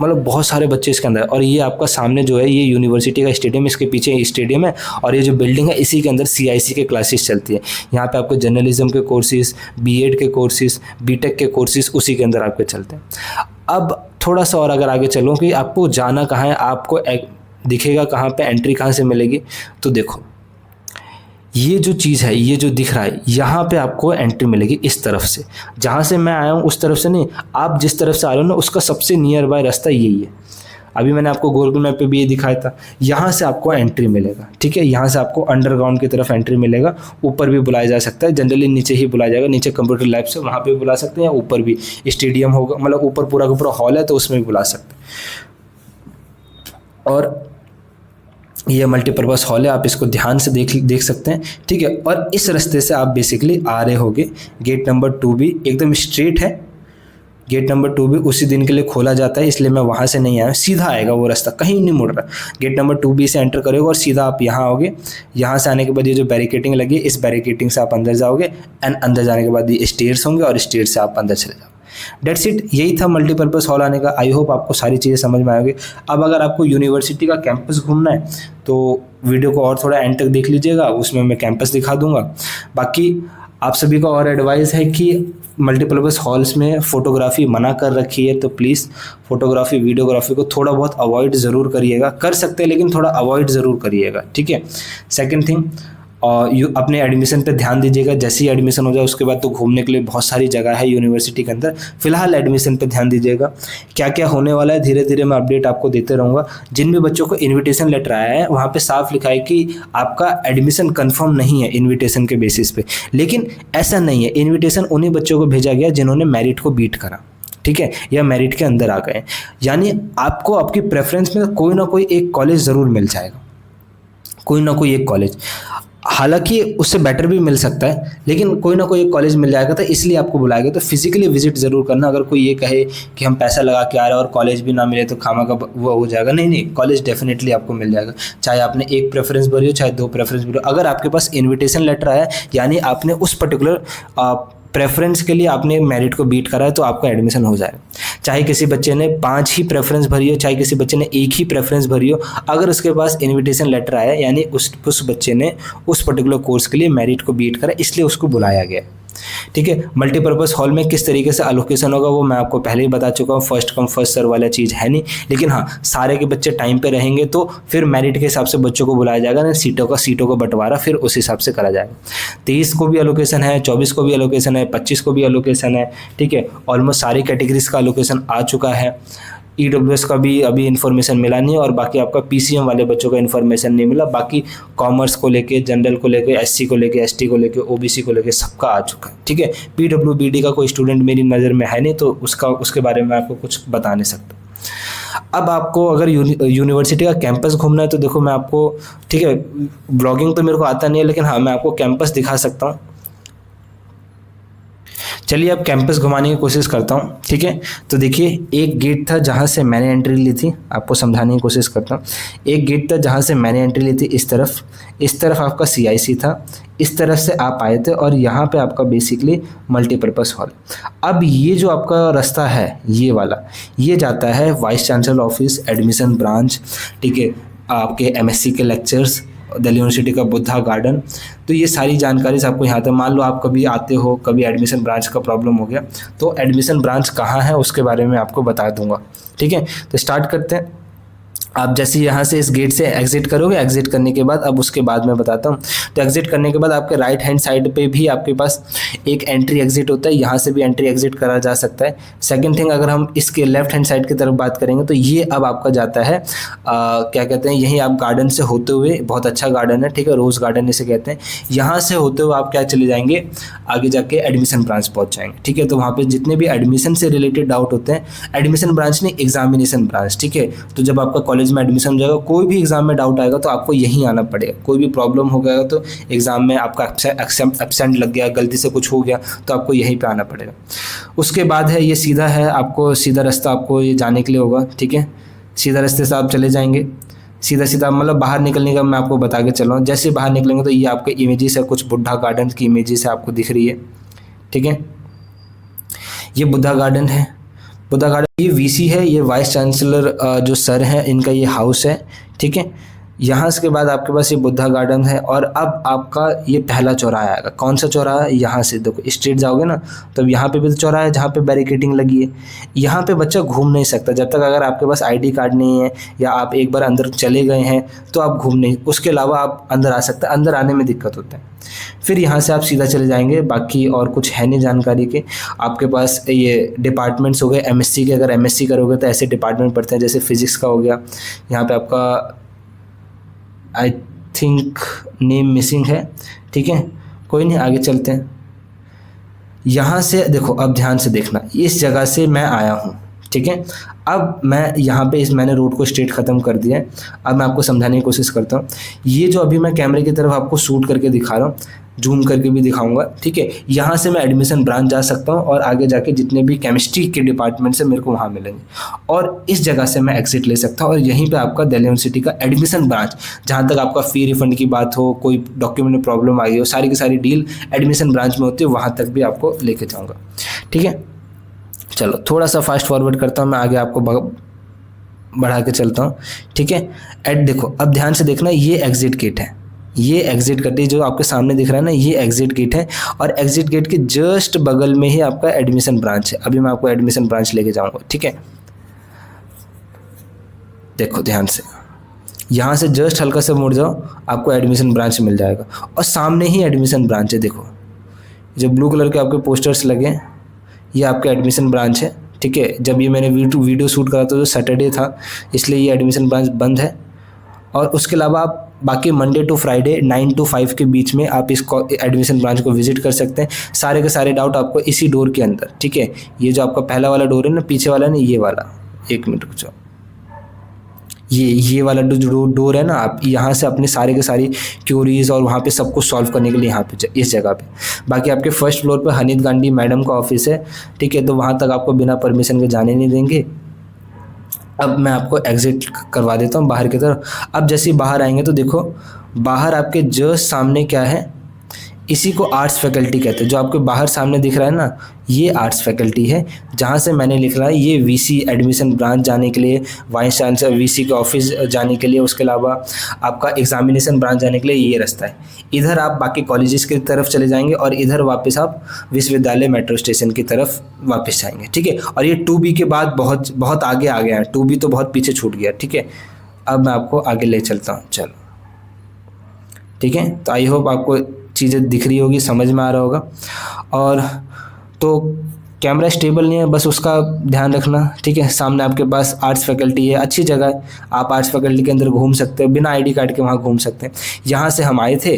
मतलब बहुत सारे बच्चे इसके अंदर। और ये आपका सामने जो है, ये यूनिवर्सिटी का स्टेडियम, इसके पीछे स्टेडियम है, और ये जो बिल्डिंग है इसी के अंदर CIC के क्लासेस चलती है। यहाँ पे आपको जर्नलिज्म के कोर्सेज, BEd के कोर्सेज, बीटेक के कोर्सेज उसी के अंदर आपके चलते हैं। अब थोड़ा सा और अगर आगे चलूँ कि आपको जाना कहाँ है, आपको दिखेगा कहाँ पे, एंट्री कहाँ से मिलेगी, तो देखो ये जो चीज़ है, ये जो दिख रहा है, यहाँ पे आपको एंट्री मिलेगी इस तरफ से। जहाँ से मैं आया हूँ उस तरफ से नहीं, आप जिस तरफ से आ रहे हो ना, उसका सबसे नियर बाय रास्ता यही है। अभी मैंने आपको गूगल मैप पे भी ये दिखाया था, यहाँ से आपको एंट्री मिलेगा, ठीक है। यहाँ से आपको अंडरग्राउंड की तरफ एंट्री मिलेगा। ऊपर भी बुलाया जा सकता है, जनरली नीचे ही बुलाया जाएगा, नीचे कंप्यूटर लैब से, वहाँ पे भी बुला सकते हैं, या ऊपर भी स्टेडियम होगा, मतलब ऊपर पूरा का पूरा हॉल है तो उसमें भी बुला सकते हैं। और ये मल्टीपर्पज़ हॉल है, आप इसको ध्यान से देख सकते हैं, ठीक है। और इस रास्ते से आप बेसिकली आ रहे होगे। गेट नंबर 2B एकदम स्ट्रेट है, गेट नंबर 2B उसी दिन के लिए खोला जाता है, इसलिए मैं वहाँ से नहीं आया, सीधा आएगा वो रास्ता, कहीं नहीं मुड़ रहा। गेट नंबर 2B से एंटर करोगे और सीधा आप यहाँ आओगे। यहाँ से आने के बाद ये जो बैरिकेटिंग लगी है, इस बैरिकेटिंग से आप अंदर जाओगे, एंड अंदर जाने के बाद ये स्टेयर्स होंगे और स्टेयर्स से आप अंदर चले जाओगे। डेट्स इट, यही था मल्टीपर्पज़ हॉल आने का। आई होप आपको सारी चीज़ें समझ में आएगी। अब अगर आपको यूनिवर्सिटी का कैंपस घूमना है तो वीडियो को और थोड़ा एंड तक देख लीजिएगा, उसमें मैं कैंपस दिखा दूंगा। बाकी आप सभी को और एडवाइस है कि मल्टीपर्पज़ हॉल्स में फ़ोटोग्राफी मना कर रखी है, तो प्लीज़ फ़ोटोग्राफी वीडियोग्राफी को थोड़ा बहुत अवॉइड ज़रूर करिएगा। कर सकते हैं लेकिन थोड़ा अवॉइड ज़रूर करिएगा, ठीक है। सेकेंड थिंग, और अपने एडमिशन पे ध्यान दीजिएगा। जैसे ही एडमिशन हो जाए उसके बाद तो घूमने के लिए बहुत सारी जगह है यूनिवर्सिटी के अंदर। फिलहाल एडमिशन पे ध्यान दीजिएगा। क्या क्या होने वाला है धीरे धीरे मैं अपडेट आपको देते रहूँगा। जिन भी बच्चों को इन्विटेशन लेटर आया है वहाँ पे साफ लिखा है कि आपका एडमिशन कन्फर्म नहीं है इन्विटेशन के बेसिस पे, लेकिन ऐसा नहीं है। इन्विटेशन उन्हीं बच्चों को भेजा गया जिन्होंने मेरिट को बीट करा, ठीक है, या मेरिट के अंदर आ गए। यानी आपको आपकी प्रेफरेंस में कोई ना कोई एक कॉलेज ज़रूर मिल जाएगा, कोई ना कोई एक कॉलेज, हालांकि उससे बेटर भी मिल सकता है, लेकिन कोई ना कोई एक कॉलेज मिल जाएगा। तो इसलिए आपको बुलाया गया। तो फिजिकली विजिट ज़रूर करना। अगर कोई ये कहे कि हम पैसा लगा के आ रहे हैं और कॉलेज भी ना मिले तो खामा का वो हो जाएगा, नहीं नहीं, कॉलेज डेफिनेटली आपको मिल जाएगा। चाहे आपने एक प्रेफरेंस भरी हो, चाहे 2 प्रेफरेंस भरी हो। अगर आपके पास इन्विटेशन लेटर आया यानी आपने उस पर्टिकुलर प्रेफरेंस के लिए आपने मेरिट को बीट करा है तो आपका एडमिशन हो जाएगा। चाहे किसी बच्चे ने 5 ही प्रेफरेंस भरी हो, चाहे किसी बच्चे ने 1 ही प्रेफरेंस भरी हो, अगर उसके पास इन्विटेशन लेटर आया यानी उस बच्चे ने उस पर्टिकुलर कोर्स के लिए मेरिट को बीट करा, इसलिए उसको बुलाया गया। ठीक है। मल्टीपर्पज़ हॉल में किस तरीके से एलोकेशन होगा वो मैं आपको पहले ही बता चुका हूँ। फर्स्ट कम फर्स्ट सर्व वाला चीज़ है नहीं, लेकिन हाँ सारे के बच्चे टाइम पे रहेंगे तो फिर मेरिट के हिसाब से बच्चों को बुलाया जाएगा ना, सीटों का बंटवारा फिर उस हिसाब से करा जाएगा। 23 को भी एलोकेशन है, 24 को भी एलोकेशन है, 25 को भी एलोकेशन है। ठीक है, ऑलमोस्ट सारी कैटेगरीज का एलोकेशन आ चुका है। EWS का भी अभी इन्फॉर्मेशन मिला नहीं है और बाकी आपका PCM वाले बच्चों का इन्फॉर्मेशन नहीं मिला। बाकी कॉमर्स को लेके, जनरल को लेके, SC को लेके, ST को लेके, OBC को लेके सबका आ चुका है। ठीक है, PWBD का कोई स्टूडेंट मेरी नज़र में है नहीं तो उसके बारे में आपको कुछ बता नहीं सकता। अब आपको अगर यूनिवर्सिटी का कैंपस घूमना है तो देखो मैं आपको, ठीक है, ब्लॉगिंग तो मेरे को आता नहीं है, लेकिन हाँ मैं आपको कैंपस दिखा सकता हूँ। चलिए अब कैंपस घुमाने की कोशिश करता हूँ। ठीक है, तो देखिए एक गेट था जहाँ से मैंने एंट्री ली थी, आपको समझाने की कोशिश करता हूँ। एक गेट था जहाँ से मैंने एंट्री ली थी, इस तरफ आपका CIC था, इस तरफ से आप आए थे और यहाँ पे आपका बेसिकली मल्टीपर्पज़ हॉल। अब ये जो आपका रास्ता है ये वाला, ये जाता है vice chancellor office, admission branch, ठीक है, आपके MSc के लेक्चर्स, दिल्ली यूनिवर्सिटी का बुद्धा गार्डन। तो ये सारी जानकारी से आपको यहाँ तक, मान लो आप कभी आते हो, कभी एडमिशन ब्रांच का प्रॉब्लम हो गया तो एडमिशन ब्रांच कहाँ है उसके बारे में आपको बता दूंगा। ठीक है, तो स्टार्ट करते हैं। आप जैसे यहाँ से इस गेट से एग्जिट करोगे, एग्जिट करने के बाद अब उसके बाद मैं बताता हूँ। तो एग्जिट करने के बाद आपके राइट हैंड साइड पे भी आपके पास एक एंट्री एग्जिट होता है, यहाँ से भी एंट्री एग्जिट करा जा सकता है। सेकंड थिंग, अगर हम इसके लेफ्ट हैंड साइड की तरफ बात करेंगे तो ये अब आपका जाता है क्या कहते हैं, यहीं आप गार्डन से होते हुए, बहुत अच्छा गार्डन है, ठीक है, रोज़ गार्डन इसे कहते हैं, यहाँ से होते हुए आप क्या चले जाएंगे, आगे जाके एडमिशन ब्रांच पहुँच जाएंगे। ठीक है, तो वहाँ पर जितने भी एडमिशन से रिलेटेड डाउट होते हैं, एडमिशन ब्रांच नहीं, एग्जामिनेशन ब्रांच। ठीक है, तो जब आपका कॉलेज में एडमिशन हो जाएगा, कोई भी एग्जाम में डाउट आएगा तो आपको यहीं आना पड़ेगा। कोई भी प्रॉब्लम हो गया तो एग्जाम में आपका एब्सेंट लग गया, गलती से कुछ हो गया तो आपको यहीं पे आना पड़ेगा। उसके बाद है ये सीधा है, आपको सीधा रास्ता आपको ये जाने के लिए होगा। ठीक है, सीधा रास्ते से आप चले जाएंगे, सीधा सीधा मतलब बाहर निकलने का मैं आपको बता के चल रहा हूँ। जैसे बाहर निकलेंगे तो ये आपके इमेजेस है, कुछ बुद्धा गार्डन की इमेजेस है आपको दिख रही है। ठीक है, ये बुद्धा गार्डन है। बुद्धा गार्डन ये VC है, ये वाइस चांसलर जो सर हैं इनका ये हाउस है। ठीक है, यहाँ के बाद आपके पास ये बुद्धा गार्डन है और अब आपका ये पहला चौराहा आएगा। कौन सा चौराहा है, यहाँ से देखो स्ट्रेट जाओगे ना तो यहाँ पे भी तो चौराहा है जहाँ पे बैरिकेडिंग लगी है। यहाँ पे बच्चा घूम नहीं सकता जब तक अगर आपके पास ID कार्ड नहीं है या आप एक बार अंदर चले गए हैं तो आप घूम नहीं, उसके अलावा आप अंदर आ सकते हैं, अंदर आने में दिक्कत होता है। फिर यहाँ से आप सीधा चले जाएंगे, बाकी और कुछ है नहीं जानकारी के। आपके पास ये डिपार्टमेंट्स हो गए MSc के, अगर MSc करोगे तो ऐसे डिपार्टमेंट पढ़ते हैं, जैसे फिजिक्स का हो गया, यहाँ पे आपका आई थिंक नेम मिसिंग है। ठीक है, कोई नहीं, आगे चलते हैं। यहाँ से देखो, अब ध्यान से देखना, इस जगह से मैं आया हूँ। ठीक है, अब मैं यहाँ पे मैंने रोड को स्ट्रेट ख़त्म कर दिया है। अब मैं आपको समझाने की कोशिश करता हूँ। ये जो अभी मैं कैमरे की तरफ आपको शूट करके दिखा रहा हूँ, जूम करके भी दिखाऊंगा। ठीक है, यहाँ से मैं एडमिशन ब्रांच जा सकता हूँ और आगे जाके जितने भी केमिस्ट्री के डिपार्टमेंट से मेरे को वहाँ मिलेंगे, और इस जगह से मैं एग्जिट ले सकता हूँ और यहीं पे आपका दिल्ली यूनिवर्सिटी का एडमिशन ब्रांच, जहाँ तक आपका फ़ी रिफंड की बात हो, कोई डॉक्यूमेंट में प्रॉब्लम आई हो, सारी की सारी डील एडमिशन ब्रांच में होती है, वहाँ तक भी आपको लेके जाऊँगा। ठीक है, चलो थोड़ा सा फास्ट फॉरवर्ड करता हूँ, मैं आगे आपको बढ़ा के चलता हूँ। ठीक है, देखो अब ध्यान से देखना, ये एग्जिट गेट है, ये एग्जिट गेट जो आपके सामने दिख रहा है ना, ये एग्जिट गेट है और एग्जिट गेट के जस्ट बगल में ही आपका एडमिशन ब्रांच है। अभी मैं आपको एडमिशन ब्रांच लेके जाऊंगा। ठीक है, देखो ध्यान से, यहाँ से जस्ट हल्का सा मुड़ जाओ, आपको एडमिशन ब्रांच मिल जाएगा और सामने ही एडमिशन ब्रांच है। देखो जो ब्लू कलर के आपके पोस्टर्स लगे हैं, ये आपका एडमिशन ब्रांच है, ठीक है। जब ये मैंने वीडियो शूट करा था तो सैटरडे था, इसलिए ये एडमिशन ब्रांच बंद है। और उसके अलावा आप बाकी मंडे टू फ्राइडे 9 to 5 के बीच में आप इस एडमिशन ब्रांच को विजिट कर सकते हैं। सारे के सारे डाउट आपको इसी डोर के अंदर, ठीक है। ये जो आपका पहला वाला डोर है ना, पीछे वाला नहीं, ये वाला, 1 मिनट रुक जाओ, ये वाला जो डोर है ना, आप यहाँ से अपने सारे के सारी क्यूरीज और वहाँ पे सब कुछ सॉल्व करने के लिए यहाँ पे इस जगह पे। बाकी आपके फर्स्ट फ्लोर पे हनीत गांधी मैडम का ऑफिस है, ठीक है। तो वहाँ तक आपको बिना परमिशन के जाने नहीं देंगे। अब मैं आपको एग्जिट करवा देता हूँ बाहर की तरफ। अब जैसे ही बाहर आएंगे तो देखो बाहर आपके जस्ट सामने क्या है, इसी को आर्ट्स फैकल्टी कहते हैं। जो आपके बाहर सामने दिख रहा है ना, ये आर्ट्स फैकल्टी है, जहाँ से मैंने लिख रहा है ये वीसी एडमिशन ब्रांच जाने के लिए, वाइस चांसलर वीसी के ऑफिस जाने के लिए, उसके अलावा आपका एग्जामिनेशन ब्रांच जाने के लिए ये रास्ता है। इधर आप बाकी कॉलेजेस की तरफ चले जाएंगे और इधर वापस आप विश्वविद्यालय मेट्रो स्टेशन की तरफ वापस जाएंगे, ठीक है। और ये 2B के बाद बहुत बहुत आगे आ गया है, 2B तो बहुत पीछे छूट गया, ठीक है। अब मैं आपको आगे ले चलता हूँ, चलो, ठीक है। तो आई होप आपको चीज़ें दिख रही होगी, समझ में आ रहा होगा। और तो कैमरा स्टेबल नहीं है, बस उसका ध्यान रखना, ठीक है। सामने आपके पास आर्ट्स फैकल्टी है, अच्छी जगह है, आप आर्ट्स फैकल्टी के अंदर घूम सकते हो, बिना आईडी कार्ड के वहाँ घूम सकते हैं। यहाँ से हम आए थे,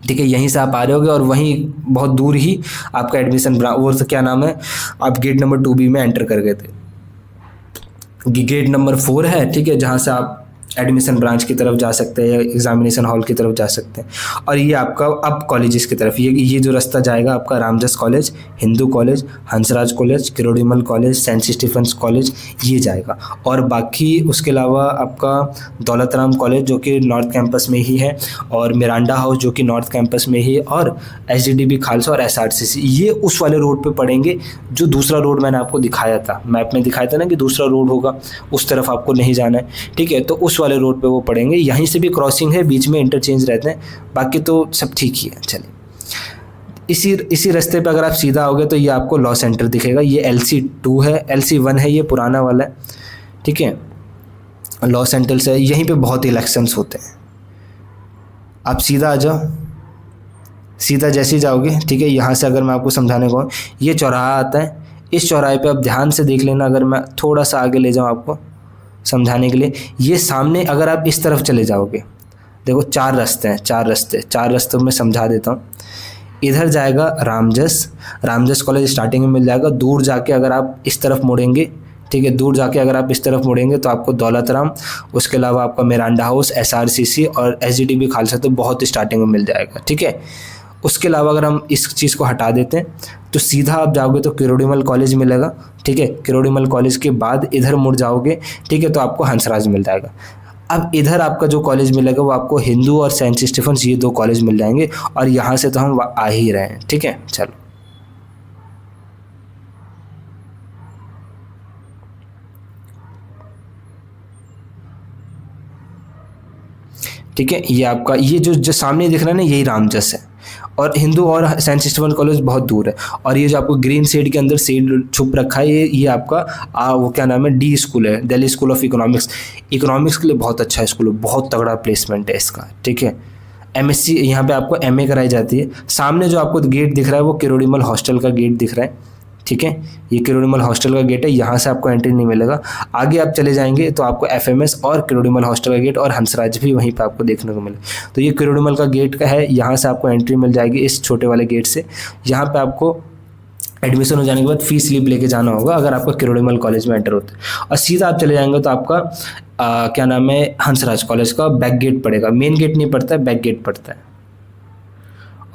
ठीक है, यहीं से आप आ रहे होगे और वहीं बहुत दूर ही आपका एडमिशन वो क्या नाम है, आप गेट नंबर 2B में एंटर कर गए थे। गेट नंबर 4 है, ठीक है, जहाँ से आप एडमिशन ब्रांच की तरफ जा सकते हैं या एग्जामिनेशन हॉल की तरफ जा सकते हैं। और ये आपका अब कॉलेजेस की तरफ, ये जो रास्ता जाएगा आपका Ramjas college, Hindu college, Hansraj college, Kirorimal college, Saint Stephen's college, ये जाएगा। और बाकी उसके अलावा आपका दौलत राम कॉलेज जो कि नॉर्थ कैंपस में ही है, और मिरांडा हाउस जो कि नॉर्थ कैंपस में ही है, और SGDB खालसा और SRCC, ये उस वाले रोड पे पड़ेंगे जो दूसरा रोड मैंने आपको दिखाया था, मैप में दिखाया था ना कि दूसरा रोड होगा, उस तरफ आपको नहीं जाना है, ठीक है। तो उस वाले रोड पे वो पड़ेंगे। यहीं से भी क्रॉसिंग है, बीच में इंटरचेंज रहते हैं, बाकी तो सब ठीक ही है। चलिए, इसी रास्ते पे अगर आप सीधा आओगे तो ये आपको लॉ सेंटर दिखेगा। ये LC2 है, LC1 है, ये पुराना वाला है, ठीक है। लॉ सेंटर से यहीं पे बहुत इलेक्शंस होते हैं। आप सीधा आ जाओ, सीधा जैसे ही जाओगे, ठीक है, यहाँ से अगर मैं आपको समझाने को, ये चौराहा आता है, इस चौराहे पे आप ध्यान से देख लेना। अगर मैं थोड़ा सा आगे ले जाऊँ आपको समझाने के लिए, ये सामने अगर आप इस तरफ चले जाओगे, देखो 4 रास्ते हैं, 4 रास्तों में समझा देता हूँ। इधर जाएगा रामजस कॉलेज स्टार्टिंग में मिल जाएगा। दूर जाके अगर आप इस तरफ मुड़ेंगे, ठीक है, दूर जाके अगर आप इस तरफ मुड़ेंगे तो आपको दौलत राम, उसके अलावा आपका मिरांडा हाउस, SRCC और SGDB खालसा तो बहुत स्टार्टिंग में मिल जाएगा, ठीक है। उसके अलावा अगर हम इस चीज़ को हटा देते हैं तो सीधा आप जाओगे तो किरोड़ीमल कॉलेज मिलेगा, ठीक है। किरोड़ीमल कॉलेज के बाद इधर मुड़ जाओगे, ठीक है, तो आपको हंसराज मिल जाएगा। अब इधर आपका जो कॉलेज मिलेगा वो आपको हिंदू और सेंट स्टीफेंस, ये 2 कॉलेज मिल जाएंगे। और यहाँ से तो हम आ ही रहे हैं, ठीक है। चलो, ठीक है, ये आपका ये जो सामने दिख रहा है ना, यही रामजस है। और हिंदू और सेंट स्टीफेंस कॉलेज बहुत दूर है। और ये जो आपको ग्रीन शेड के अंदर शेड छुप रखा है, ये आपका वो क्या नाम है, D स्कूल है, दिल्ली स्कूल ऑफ इकोनॉमिक्स के लिए बहुत अच्छा स्कूल है, बहुत तगड़ा प्लेसमेंट है इसका, ठीक है। MSc यहाँ पे आपको MA कराई जाती है। सामने जो आपको गेट दिख रहा है वो किरोड़ीमल हॉस्टल का गेट दिख रहा है, ठीक है। ये किरोड़ीमल हॉस्टल का गेट है, यहाँ से आपको एंट्री नहीं मिलेगा। आगे आप चले जाएंगे तो आपको FMS और किरोड़ीमल हॉस्टल का गेट और हंसराज भी वहीं पे आपको देखने को मिले। तो ये किरोड़ीमल का गेट का है, यहाँ से आपको एंट्री मिल जाएगी इस छोटे वाले गेट से। यहाँ पे आपको एडमिशन हो जाने के बाद फीस स्लिप लेके जाना होगा अगर आपको किरोड़ीमल कॉलेज में एंटर होता है। और सीधा आप चले जाएंगे तो आपका क्या नाम है, हंसराज कॉलेज का बैक गेट पड़ेगा, मेन गेट नहीं पड़ता है, बैक गेट पड़ता है।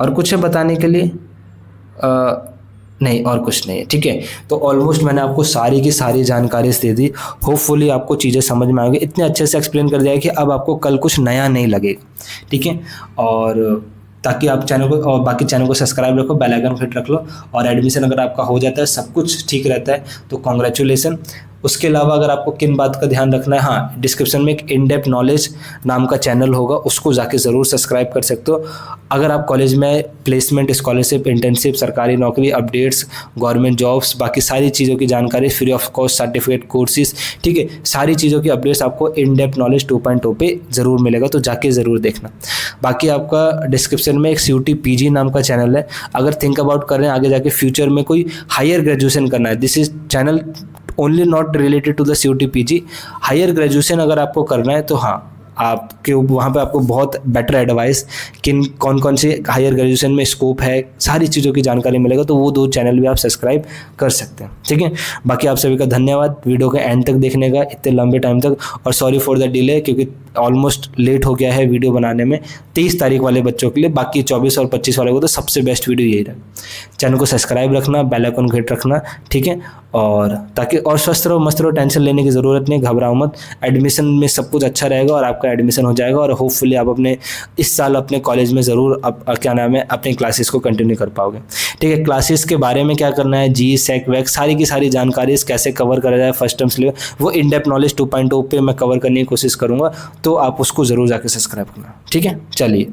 और कुछ है बताने के लिए? नहीं, और कुछ नहीं है, ठीक है। तो ऑलमोस्ट मैंने आपको सारी की सारी जानकारी दे दी। होपफुली आपको चीज़ें समझ में आएंगी, इतने अच्छे से एक्सप्लेन कर दिया कि अब आपको कल कुछ नया नहीं लगेगा, ठीक है। और ताकि आप चैनल को और बाकी चैनल को सब्सक्राइब रखो, बेल आइकन फिट रख लो। और एडमिशन अगर आपका हो जाता है, सब कुछ ठीक रहता है, तो कॉन्ग्रेचुलेसन। उसके अलावा अगर आपको किन बात का ध्यान रखना है, हाँ, डिस्क्रिप्शन में एक इन डेप्थ नॉलेज नाम का चैनल होगा, उसको जाके ज़रूर सब्सक्राइब कर सकते हो। अगर आप कॉलेज में प्लेसमेंट, स्कॉलरशिप, इंटर्नशिप, सरकारी नौकरी, अपडेट्स, गवर्नमेंट जॉब्स, बाकी सारी चीज़ों की जानकारी, free of cost certificate courses, ठीक है, सारी चीज़ों की अपडेट्स आपको इन डेप्थ नॉलेज 2.0 पे ज़रूर मिलेगा, तो जाके ज़रूर देखना। बाकी आपका डिस्क्रिप्शन में एक CUET PG नाम का चैनल है। अगर थिंक अबाउट कर रहे हैं आगे जाके फ्यूचर में कोई हायर ग्रेजुएशन करना है, this is channel only not related to the CUET PG। Higher graduation अगर आपको करना है तो हाँ, आपके वहाँ पे आपको बहुत बेटर एडवाइस, किन कौन कौन से हायर ग्रेजुएशन में स्कोप है, सारी चीज़ों की जानकारी मिलेगा, तो वो 2 चैनल भी आप सब्सक्राइब कर सकते हैं, ठीक है। बाकी आप सभी का धन्यवाद वीडियो के एंड तक देखने का, इतने लंबे टाइम तक, और सॉरी फॉर द डिले, क्योंकि ऑलमोस्ट लेट हो गया है वीडियो बनाने में 23 तारीख वाले बच्चों के लिए। बाकी 24 और 25 वाले को तो सबसे बेस्ट वीडियो यही रहा। चैनल को सब्सक्राइब रखना, बेल आइकन हिट रखना, ठीक है, और ताकि और स्वस्थ रहो, मस्त रहो, टेंशन लेने की ज़रूरत नहीं, घबराओ मत। एडमिशन में सब कुछ अच्छा रहेगा और आपका एडमिशन हो जाएगा, और होपफुली आप अपने इस साल अपने कॉलेज में ज़रूर क्या नाम है, अपनी क्लासेस को कंटिन्यू कर पाओगे, ठीक है। क्लासेस के बारे में क्या करना है, जी सेक वैक सारी की सारी जानकारी कैसे कवर करा जाए फर्स्ट टर्म सिलेबस, वो इन डेप्थ नॉलेज 2.0 पे मैं कवर करने की कोशिश करूँगा, तो आप उसको ज़रूर जाके सब्सक्राइब करना, ठीक है। चलिए।